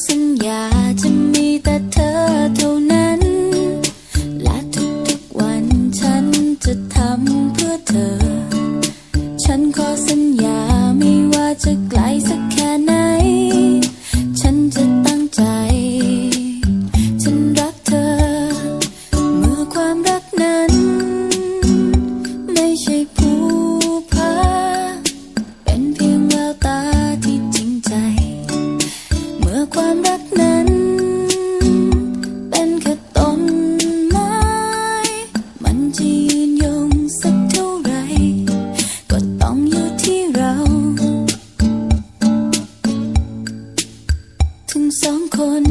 สัญญาจะมีแต่เธอเท่านั้นและทุกๆวันฉันจะทำเพื่อเธอฉันขอสัญญาไม่ว่าจะไกลสักแค่ไหนฉันจะตั้งใจฉันรักเธอเมื่อความรักนั้นไม่ใช่ผู้พาเป็นเพียงแววตาที่จริงใจเมื่อความรักนั้นเป็นแค่ต้นไม้มันจะยืนยงสักเท่าไรก็ต้องอยู่ที่เราทั้งสองคน